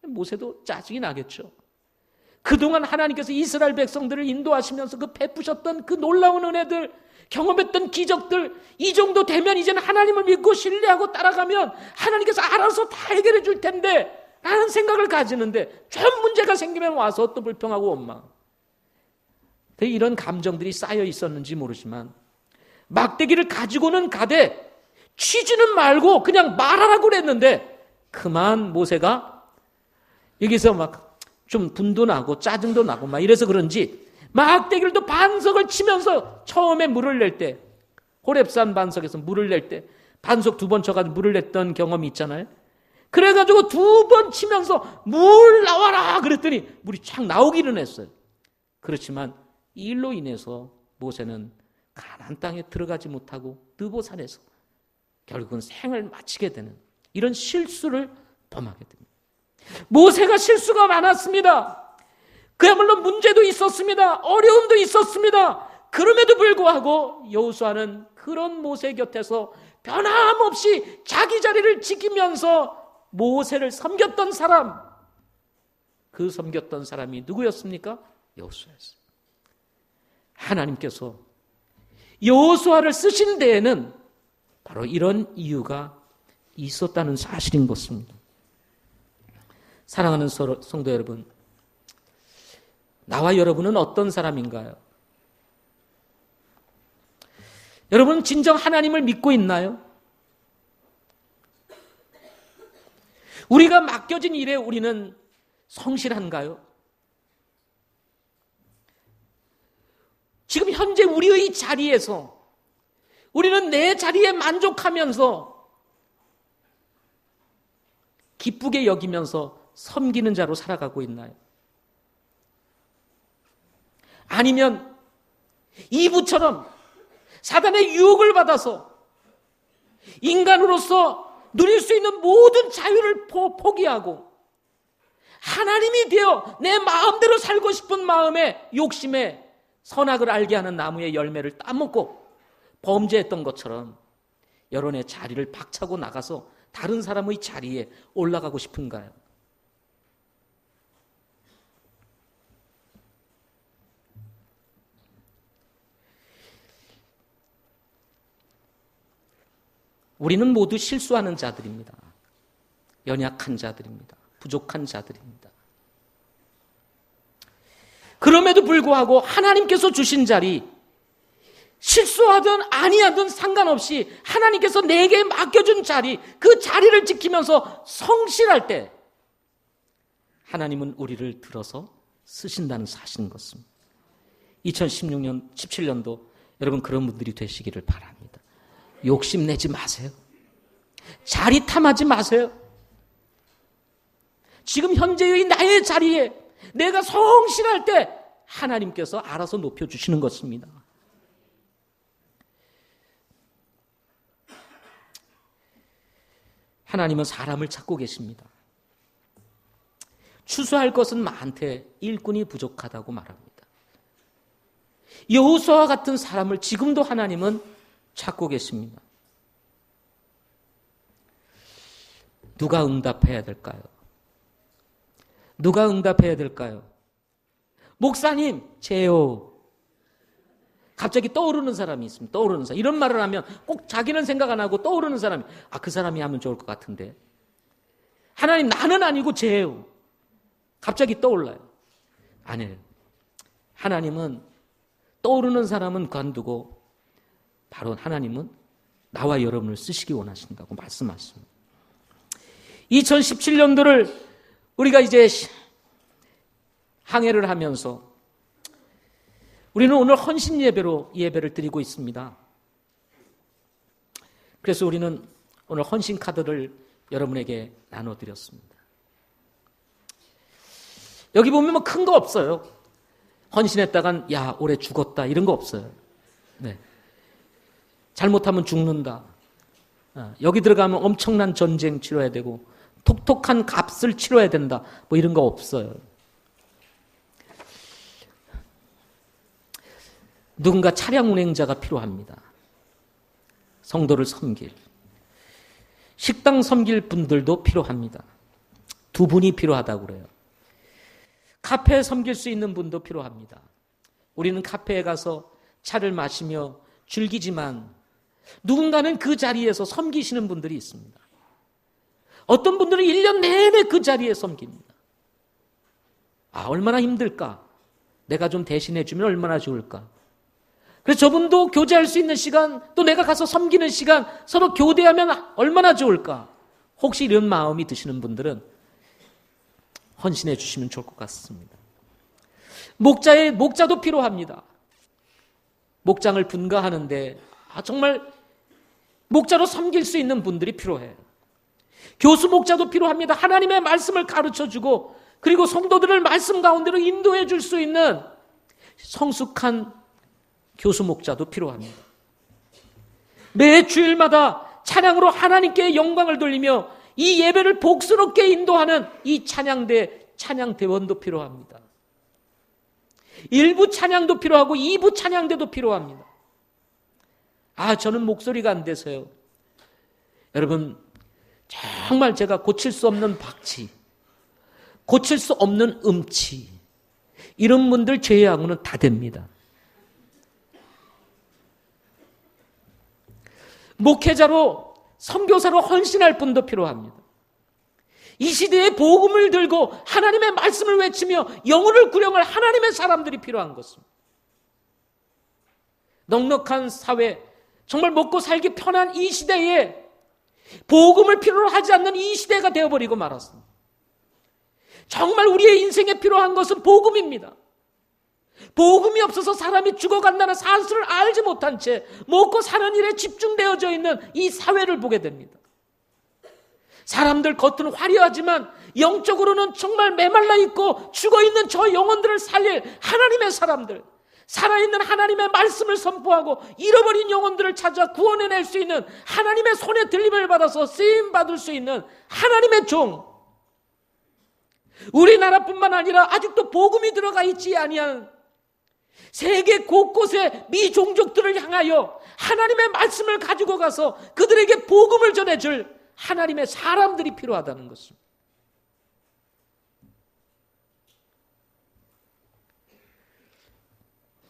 모세도 짜증이 나겠죠. 그동안 하나님께서 이스라엘 백성들을 인도하시면서 그 베푸셨던 그 놀라운 은혜들, 경험했던 기적들, 이 정도 되면 이제는 하나님을 믿고 신뢰하고 따라가면 하나님께서 알아서 다 해결해 줄 텐데 라는 생각을 가지는데 좀 문제가 생기면 와서 또 불평하고 원망. 이런 감정들이 쌓여 있었는지 모르지만 막대기를 가지고는 가되 취지는 말고 그냥 말하라고 그랬는데 그만 모세가 여기서 막 좀 분도 나고 짜증도 나고 막 이래서 그런지 막대기를 또 반석을 치면서 처음에 물을 낼 때 호렙산 반석에서 물을 낼 때 반석 2번 쳐가지고 물을 냈던 경험이 있잖아요. 그래가지고 2번 치면서 물 나와라 그랬더니 물이 쫙 나오기는 했어요. 그렇지만 이 일로 인해서 모세는 가나안 땅에 들어가지 못하고 느보산에서 결국은 생을 마치게 되는 이런 실수를 범하게 됩니다. 모세가 실수가 많았습니다. 그야말로 문제도 있었습니다. 어려움도 있었습니다. 그럼에도 불구하고 여호수아는 그런 모세 곁에서 변함없이 자기 자리를 지키면서 모세를 섬겼던 사람, 그 섬겼던 사람이 누구였습니까? 여호수아였어요. 하나님께서 여호수아를 쓰신 데에는 바로 이런 이유가 있었다는 사실인 것입니다. 사랑하는 성도 여러분, 나와 여러분은 어떤 사람인가요? 여러분 진정 하나님을 믿고 있나요? 우리가 맡겨진 일에 우리는 성실한가요? 지금 현재 우리의 자리에서 우리는 내 자리에 만족하면서 기쁘게 여기면서 섬기는 자로 살아가고 있나요? 아니면 이브처럼 사단의 유혹을 받아서 인간으로서 누릴 수 있는 모든 자유를 포기하고 하나님이 되어 내 마음대로 살고 싶은 마음에 욕심에 선악을 알게 하는 나무의 열매를 따먹고 범죄했던 것처럼 여론의 자리를 박차고 나가서 다른 사람의 자리에 올라가고 싶은가요? 우리는 모두 실수하는 자들입니다. 연약한 자들입니다. 부족한 자들입니다. 그럼에도 불구하고 하나님께서 주신 자리, 실수하든 아니하든 상관없이 하나님께서 내게 맡겨준 자리, 그 자리를 지키면서 성실할 때 하나님은 우리를 들어서 쓰신다는 사실인 것입니다. 2016년, 17년도 여러분 그런 분들이 되시기를 바랍니다. 욕심내지 마세요. 자리 탐하지 마세요. 지금 현재의 나의 자리에 내가 성실할 때 하나님께서 알아서 높여주시는 것입니다. 하나님은 사람을 찾고 계십니다. 추수할 것은 많되 일꾼이 부족하다고 말합니다. 여호수아와 같은 사람을 지금도 하나님은 찾고 계십니다. 누가 응답해야 될까요? 누가 응답해야 될까요? 목사님, 제요. 갑자기 떠오르는 사람이 있습니다. 떠오르는 사람. 이런 말을 하면 꼭 자기는 생각 안 하고 떠오르는 사람이, 그 사람이 하면 좋을 것 같은데. 하나님, 나는 아니고 제요. 갑자기 떠올라요. 아니에요. 하나님은 떠오르는 사람은 관두고 바로 하나님은 나와 여러분을 쓰시기 원하신다고 말씀하십니다. 2017년도를 우리가 이제 항해를 하면서 우리는 오늘 헌신 예배로 예배를 드리고 있습니다. 그래서 우리는 오늘 헌신 카드를 여러분에게 나눠드렸습니다. 여기 보면 뭐 큰 거 없어요. 헌신했다간 야 올해 죽었다 이런 거 없어요. 네. 잘못하면 죽는다. 여기 들어가면 엄청난 전쟁 치러야 되고 톡톡한 값을 치러야 된다. 뭐 이런 거 없어요. 누군가 차량 운행자가 필요합니다. 성도를 섬길. 식당 섬길 분들도 필요합니다. 두 분이 필요하다고 그래요. 카페에 섬길 수 있는 분도 필요합니다. 우리는 카페에 가서 차를 마시며 즐기지만 누군가는 그 자리에서 섬기시는 분들이 있습니다. 어떤 분들은 1년 내내 그 자리에 섬깁니다. 얼마나 힘들까? 내가 좀 대신해 주면 얼마나 좋을까? 그래서 저분도 교제할 수 있는 시간, 또 내가 가서 섬기는 시간, 서로 교대하면 얼마나 좋을까? 혹시 이런 마음이 드시는 분들은 헌신해 주시면 좋을 것 같습니다. 목자도 필요합니다. 목장을 분가하는데 정말 목자로 섬길 수 있는 분들이 필요해요. 교수 목자도 필요합니다. 하나님의 말씀을 가르쳐주고 그리고 성도들을 말씀 가운데로 인도해 줄 수 있는 성숙한 교수 목자도 필요합니다. 매 주일마다 찬양으로 하나님께 영광을 돌리며 이 예배를 복스럽게 인도하는 이 찬양대원도 필요합니다. 1부 찬양도 필요하고 2부 찬양대도 필요합니다. 저는 목소리가 안 돼서요. 여러분 정말 제가 고칠 수 없는 박치, 고칠 수 없는 음치, 이런 분들 제외하고는 다 됩니다. 목회자로 선교사로 헌신할 분도 필요합니다. 이 시대에 복음을 들고 하나님의 말씀을 외치며 영혼을 구령할 하나님의 사람들이 필요한 것입니다. 넉넉한 사회, 정말 먹고 살기 편한 이 시대에 복음을 필요로 하지 않는 이 시대가 되어버리고 말았습니다. 정말 우리의 인생에 필요한 것은 복음입니다. 복음이 없어서 사람이 죽어간다는 사실을 알지 못한 채 먹고 사는 일에 집중되어져 있는 이 사회를 보게 됩니다. 사람들 겉은 화려하지만 영적으로는 정말 메말라 있고 죽어있는 저 영혼들을 살릴 하나님의 사람들, 살아있는 하나님의 말씀을 선포하고 잃어버린 영혼들을 찾아 구원해낼 수 있는 하나님의 손에 들림을 받아서 쓰임받을 수 있는 하나님의 종, 우리나라뿐만 아니라 아직도 복음이 들어가 있지 아니한 세계 곳곳의 미종족들을 향하여 하나님의 말씀을 가지고 가서 그들에게 복음을 전해줄 하나님의 사람들이 필요하다는 것입니다.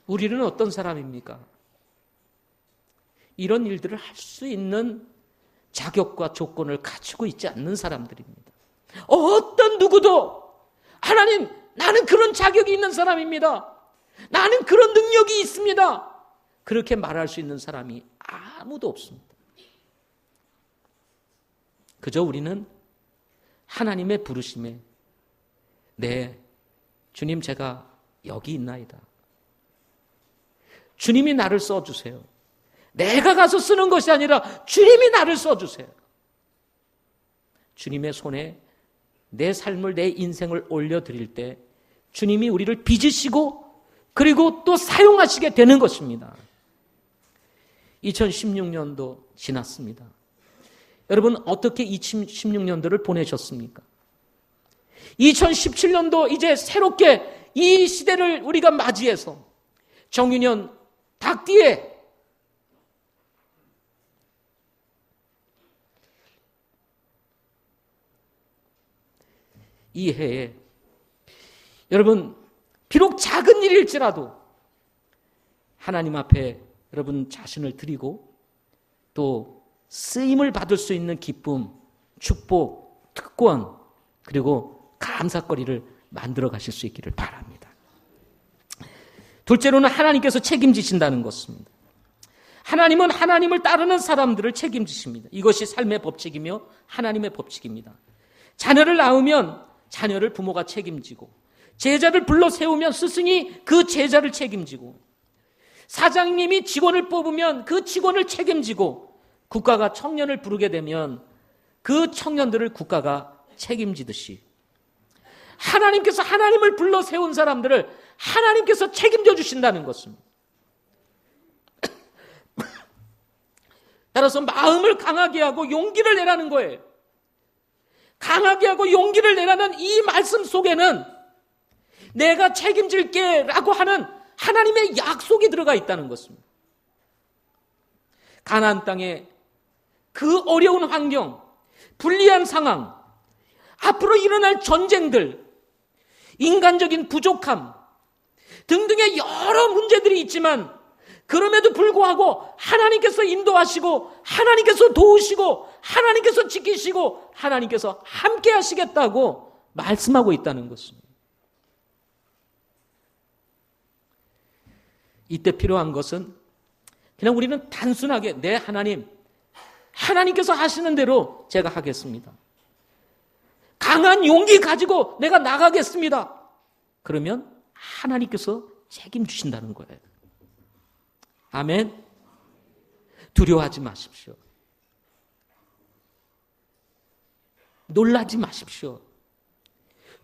우리는 어떤 사람입니까? 이런 일들을 할 수 있는 자격과 조건을 가지고 있지 않는 사람들입니다. 어떤 누구도 하나님, 나는 그런 자격이 있는 사람입니다. 나는 그런 능력이 있습니다. 그렇게 말할 수 있는 사람이 아무도 없습니다. 그저 우리는 하나님의 부르심에 네, 주님 제가 여기 있나이다. 주님이 나를 써주세요. 내가 가서 쓰는 것이 아니라 주님이 나를 써주세요. 주님의 손에 내 삶을, 내 인생을 올려드릴 때 주님이 우리를 빚으시고 그리고 또 사용하시게 되는 것입니다. 2016년도 지났습니다. 여러분 어떻게 2016년도를 보내셨습니까? 2017년도 이제 새롭게 이 시대를 우리가 맞이해서 정유년 닭띠에 이 해에 여러분 비록 작은 일일지라도 하나님 앞에 여러분 자신을 드리고 또 쓰임을 받을 수 있는 기쁨, 축복, 특권 그리고 감사거리를 만들어 가실 수 있기를 바랍니다. 둘째로는 하나님께서 책임지신다는 것입니다. 하나님은 하나님을 따르는 사람들을 책임지십니다. 이것이 삶의 법칙이며 하나님의 법칙입니다. 자녀를 낳으면 자녀를 부모가 책임지고 제자를 불러 세우면 스승이 그 제자를 책임지고 사장님이 직원을 뽑으면 그 직원을 책임지고 국가가 청년을 부르게 되면 그 청년들을 국가가 책임지듯이 하나님께서 하나님을 불러 세운 사람들을 하나님께서 책임져 주신다는 것입니다. 따라서 마음을 강하게 하고 용기를 내라는 거예요. 강하게 하고 용기를 내라는 이 말씀 속에는 내가 책임질게 라고 하는 하나님의 약속이 들어가 있다는 것입니다. 가나안 땅에 그 어려운 환경, 불리한 상황, 앞으로 일어날 전쟁들, 인간적인 부족함 등등의 여러 문제들이 있지만 그럼에도 불구하고 하나님께서 인도하시고 하나님께서 도우시고 하나님께서 지키시고 하나님께서 함께 하시겠다고 말씀하고 있다는 것입니다. 이때 필요한 것은 그냥 우리는 단순하게 네 하나님, 하나님께서 하시는 대로 제가 하겠습니다. 강한 용기 가지고 내가 나가겠습니다. 그러면 하나님께서 책임주신다는 거예요. 아멘. 두려워하지 마십시오. 놀라지 마십시오.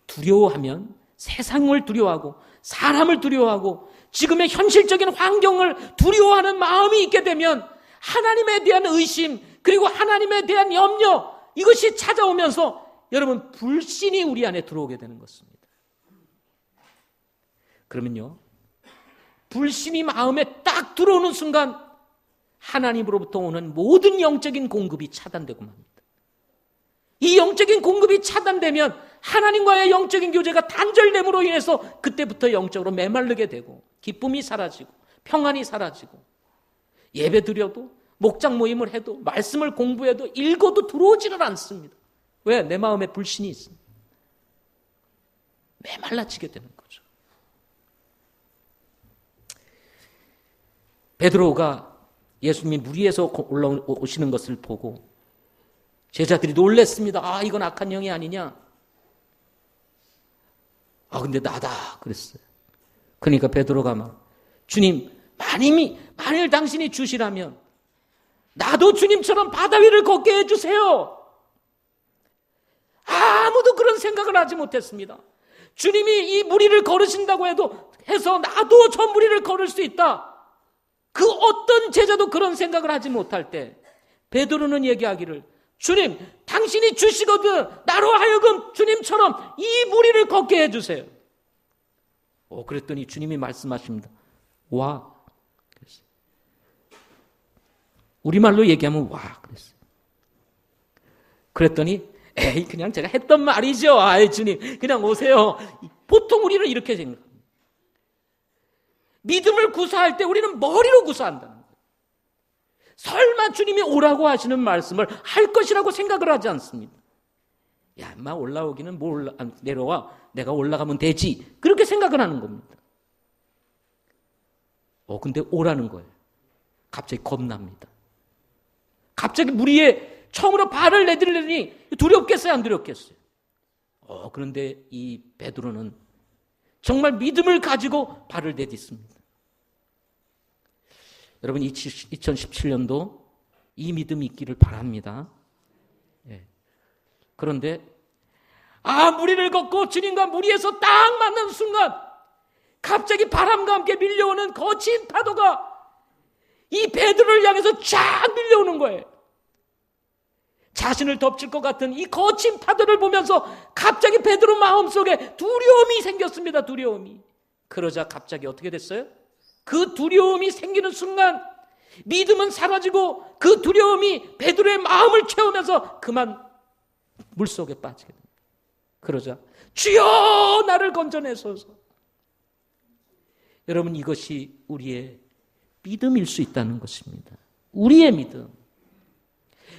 두려워하면 세상을 두려워하고 사람을 두려워하고 지금의 현실적인 환경을 두려워하는 마음이 있게 되면 하나님에 대한 의심 그리고 하나님에 대한 염려 이것이 찾아오면서 여러분 불신이 우리 안에 들어오게 되는 것입니다. 그러면요 불신이 마음에 딱 들어오는 순간 하나님으로부터 오는 모든 영적인 공급이 차단되고 맙니다. 이 영적인 공급이 차단되면 하나님과의 영적인 교제가 단절됨으로 인해서 그때부터 영적으로 메마르게 되고 기쁨이 사라지고 평안이 사라지고 예배 드려도 목장 모임을 해도 말씀을 공부해도 읽어도 들어오지를 않습니다. 왜? 내 마음에 불신이 있습니다. 메말라지게 되는 거죠. 베드로가 예수님이 물 위에서 올라오시는 것을 보고 제자들이 놀랬습니다. 아, 이건 악한 영이 아니냐? 아, 근데 나다 그랬어요. 그러니까 베드로가 막 주님, 만일 당신이 주시라면 나도 주님처럼 바다 위를 걷게 해주세요. 아무도 그런 생각을 하지 못했습니다. 주님이 이 무리를 걸으신다고 해서 나도 저 무리를 걸을 수 있다. 그 어떤 제자도 그런 생각을 하지 못할 때 베드로는 얘기하기를, 주님, 당신이 주시거든 나로 하여금 주님처럼 이 무리를 걷게 해주세요. 그랬더니 주님이 말씀하십니다. 와. 그랬어요. 우리말로 얘기하면 와. 그랬어요. 그랬더니 에이, 그냥 제가 했던 말이죠. 아이, 주님, 그냥 오세요. 보통 우리는 이렇게 생각합니다. 믿음을 구사할 때 우리는 머리로 구사한다는 거예요. 설마 주님이 오라고 하시는 말씀을 할 것이라고 생각을 하지 않습니다. 야, 인마 올라오기는 내려와. 내가 올라가면 되지. 그렇게 생각을 하는 겁니다. 근데 오라는 거예요. 갑자기 겁납니다. 갑자기 물 위에 처음으로 발을 내디르니 두렵겠어요, 안 두렵겠어요? 그런데 이 베드로는 정말 믿음을 가지고 발을 내딛습니다. 여러분, 2017년도 이 믿음이 있기를 바랍니다. 예. 그런데 무리를 걷고 주님과 무리에서 딱 만난 순간 갑자기 바람과 함께 밀려오는 거친 파도가 이 베드로를 향해서 쫙 밀려오는 거예요. 자신을 덮칠 것 같은 이 거친 파도를 보면서 갑자기 베드로 마음속에 두려움이 생겼습니다. 두려움이. 그러자 갑자기 어떻게 됐어요? 그 두려움이 생기는 순간 믿음은 사라지고 그 두려움이 베드로의 마음을 채우면서 그만 물속에 빠지게 됩니다. 그러자 주여 나를 건져내소서. 여러분, 이것이 우리의 믿음일 수 있다는 것입니다. 우리의 믿음.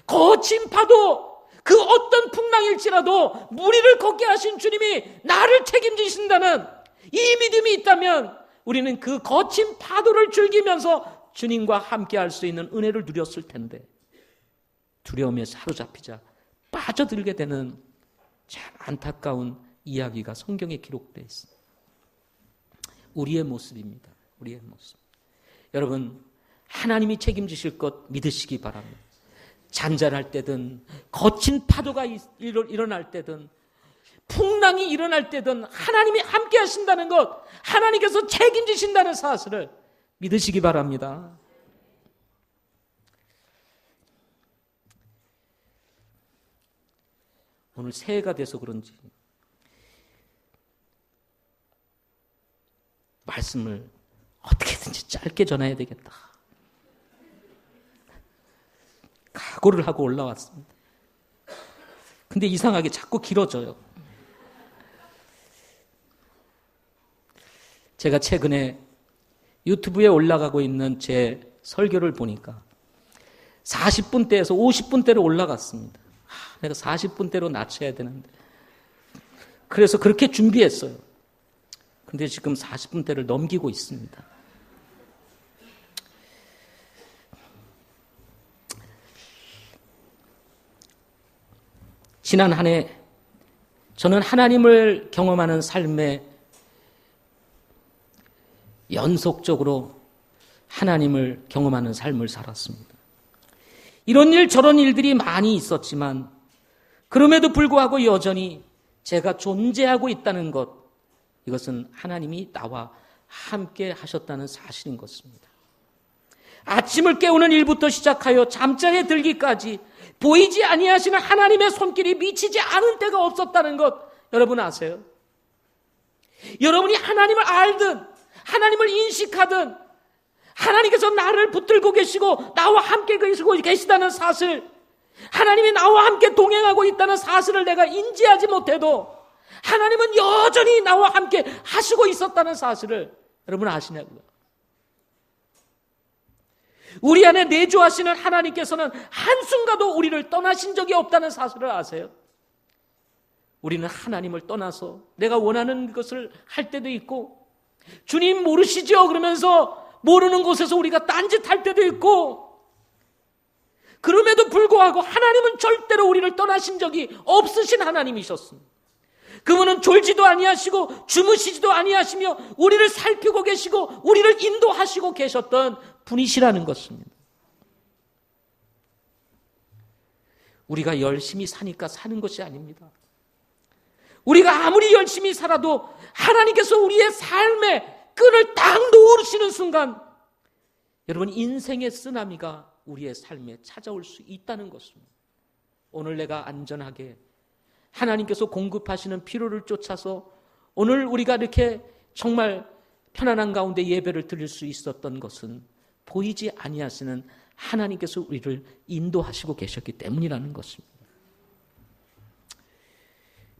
거친 파도, 그 어떤 풍랑일지라도 무리를 걷게 하신 주님이 나를 책임지신다는 이 믿음이 있다면 우리는 그 거친 파도를 즐기면서 주님과 함께 할 수 있는 은혜를 누렸을 텐데 두려움에 사로잡히자 빠져들게 되는 참 안타까운 이야기가 성경에 기록되어 있습니다. 우리의 모습입니다. 우리의 모습. 여러분, 하나님이 책임지실 것 믿으시기 바랍니다. 잔잔할 때든 거친 파도가 일어날 때든 풍랑이 일어날 때든 하나님이 함께 하신다는 것, 하나님께서 책임지신다는 사실을 믿으시기 바랍니다. 오늘 새해가 돼서 그런지 말씀을 어떻게든지 짧게 전해야 되겠다. 각오를 하고 올라왔습니다. 근데 이상하게 자꾸 길어져요. 제가 최근에 유튜브에 올라가고 있는 제 설교를 보니까 40분대에서 50분대로 올라갔습니다. 내가 40분대로 낮춰야 되는데. 그래서 그렇게 준비했어요. 근데 지금 40분대를 넘기고 있습니다. 지난 한 해 저는 하나님을 경험하는 삶에 연속적으로 하나님을 경험하는 삶을 살았습니다. 이런 일 저런 일들이 많이 있었지만 그럼에도 불구하고 여전히 제가 존재하고 있다는 것, 이것은 하나님이 나와 함께 하셨다는 사실인 것입니다. 아침을 깨우는 일부터 시작하여 잠자리에 들기까지 보이지 아니하시는 하나님의 손길이 미치지 않은 때가 없었다는 것 여러분 아세요? 여러분이 하나님을 알든 하나님을 인식하든 하나님께서 나를 붙들고 계시고 나와 함께 계시다는 사실, 하나님이 나와 함께 동행하고 있다는 사실을 내가 인지하지 못해도 하나님은 여전히 나와 함께 하시고 있었다는 사실을 여러분 아시냐고요? 우리 안에 내주하시는 하나님께서는 한순간도 우리를 떠나신 적이 없다는 사실을 아세요? 우리는 하나님을 떠나서 내가 원하는 것을 할 때도 있고, 주님 모르시죠? 그러면서 모르는 곳에서 우리가 딴짓할 때도 있고, 그럼에도 불구하고 하나님은 절대로 우리를 떠나신 적이 없으신 하나님이셨습니다. 그분은 졸지도 아니하시고 주무시지도 아니하시며 우리를 살피고 계시고 우리를 인도하시고 계셨던 분이시라는 것입니다. 우리가 열심히 사니까 사는 것이 아닙니다. 우리가 아무리 열심히 살아도 하나님께서 우리의 삶에 끈을 딱 놓으시는 순간 여러분 인생의 쓰나미가 우리의 삶에 찾아올 수 있다는 것입니다. 오늘 내가 안전하게 하나님께서 공급하시는 필요를 쫓아서 오늘 우리가 이렇게 정말 편안한 가운데 예배를 드릴 수 있었던 것은 보이지 아니하시는 하나님께서 우리를 인도하시고 계셨기 때문이라는 것입니다.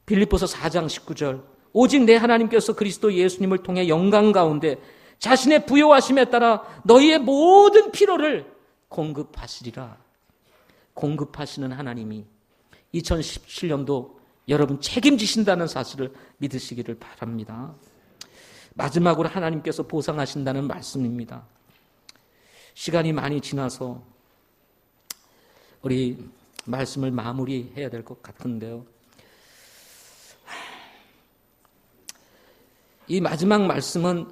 빌립보서 4장 19절 오직 내 하나님께서 그리스도 예수님을 통해 영광 가운데 자신의 부요하심에 따라 너희의 모든 필요를 공급하시리라. 공급하시는 하나님이 2017년도 여러분 책임지신다는 사실을 믿으시기를 바랍니다. 마지막으로 하나님께서 보상하신다는 말씀입니다. 시간이 많이 지나서 우리 말씀을 마무리해야 될 것 같은데요. 이 마지막 말씀은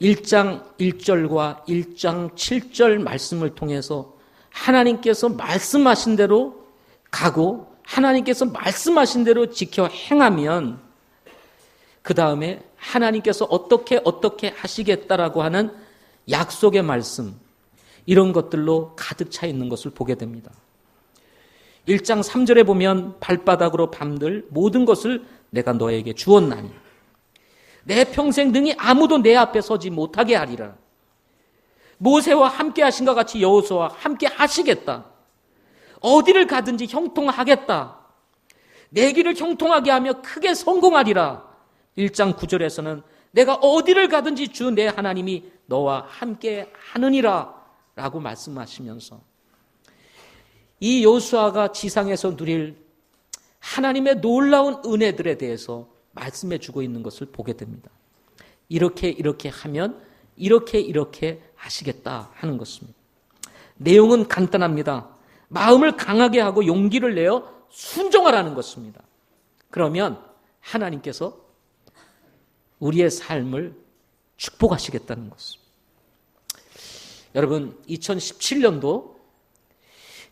1장 1절과 1장 7절 말씀을 통해서 하나님께서 말씀하신 대로 가고 하나님께서 말씀하신 대로 지켜 행하면 그 다음에 하나님께서 어떻게 하시겠다라고 하는 약속의 말씀 이런 것들로 가득 차 있는 것을 보게 됩니다. 1장 3절에 보면 발바닥으로 밤들 모든 것을 내가 너에게 주었나니 내 평생 능히 아무도 내 앞에 서지 못하게 하리라. 모세와 함께 하신 것 같이 여호수아와 함께 하시겠다. 어디를 가든지 형통하겠다. 내 길을 형통하게 하며 크게 성공하리라. 1장 9절에서는 내가 어디를 가든지 주 내 하나님이 너와 함께 하느니라 라고 말씀하시면서 이 여호수아가 지상에서 누릴 하나님의 놀라운 은혜들에 대해서 말씀해 주고 있는 것을 보게 됩니다. 이렇게 하면 이렇게 하시겠다 하는 것입니다. 내용은 간단합니다. 마음을 강하게 하고 용기를 내어 순종하라는 것입니다. 그러면 하나님께서 우리의 삶을 축복하시겠다는 것입니다. 여러분 2017년도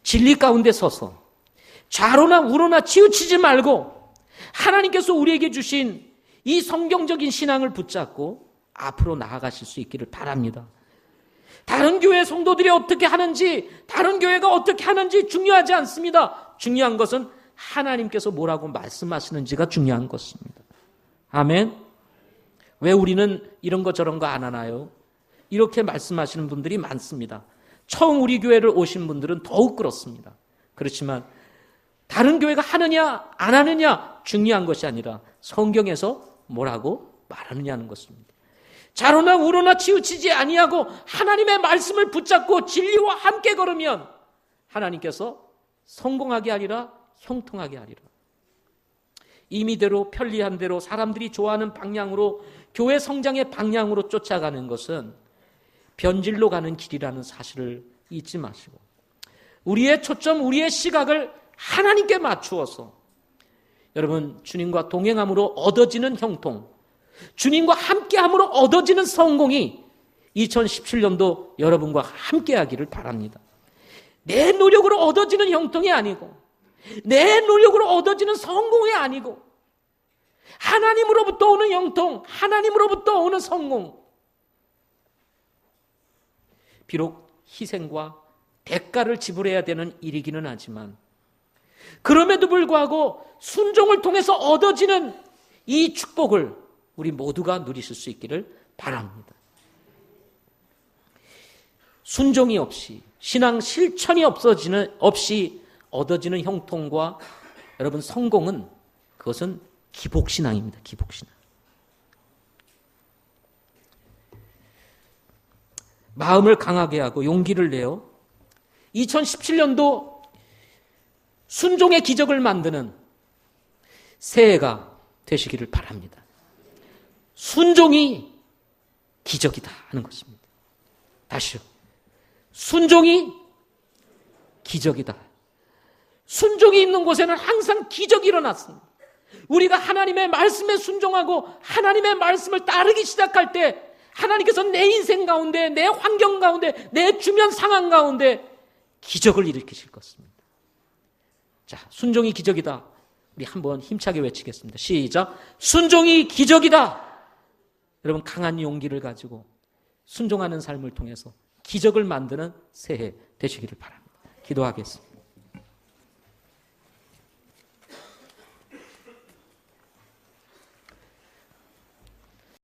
진리 가운데 서서 좌로나 우로나 치우치지 말고 하나님께서 우리에게 주신 이 성경적인 신앙을 붙잡고 앞으로 나아가실 수 있기를 바랍니다. 다른 교회 성도들이 어떻게 하는지 다른 교회가 어떻게 하는지 중요하지 않습니다. 중요한 것은 하나님께서 뭐라고 말씀하시는지가 중요한 것입니다. 아멘. 왜 우리는 이런 거 저런 거 안 하나요? 이렇게 말씀하시는 분들이 많습니다. 처음 우리 교회를 오신 분들은 더욱 그렇습니다. 그렇지만 다른 교회가 하느냐 안 하느냐 중요한 것이 아니라 성경에서 뭐라고 말하느냐는 것입니다. 좌로나 우로나 치우치지 아니하고 하나님의 말씀을 붙잡고 진리와 함께 걸으면 하나님께서 성공하게 하리라 형통하게 하리라. 임의대로 편리한 대로 사람들이 좋아하는 방향으로 교회 성장의 방향으로 쫓아가는 것은 변질로 가는 길이라는 사실을 잊지 마시고 우리의 초점 우리의 시각을 하나님께 맞추어서 여러분 주님과 동행함으로 얻어지는 형통 주님과 함께함으로 얻어지는 성공이 2017년도 여러분과 함께하기를 바랍니다. 내 노력으로 얻어지는 형통이 아니고 내 노력으로 얻어지는 성공이 아니고 하나님으로부터 오는 형통 하나님으로부터 오는 성공 비록 희생과 대가를 지불해야 되는 일이기는 하지만 그럼에도 불구하고 순종을 통해서 얻어지는 이 축복을 우리 모두가 누리실 수 있기를 바랍니다. 순종이 없이 신앙 실천이 없이 얻어지는 형통과 여러분 성공은 그것은 기복신앙입니다. 기복신앙. 마음을 강하게 하고 용기를 내어 2017년도 순종의 기적을 만드는 새해가 되시기를 바랍니다. 순종이 기적이다 하는 것입니다. 다시요. 순종이 기적이다. 순종이 있는 곳에는 항상 기적이 일어났습니다. 우리가 하나님의 말씀에 순종하고 하나님의 말씀을 따르기 시작할 때 하나님께서 내 인생 가운데, 내 환경 가운데, 내 주변 상황 가운데 기적을 일으키실 것입니다. 자, 순종이 기적이다. 우리 한번 힘차게 외치겠습니다. 시작. 순종이 기적이다. 여러분, 강한 용기를 가지고 순종하는 삶을 통해서 기적을 만드는 새해 되시기를 바랍니다. 기도하겠습니다.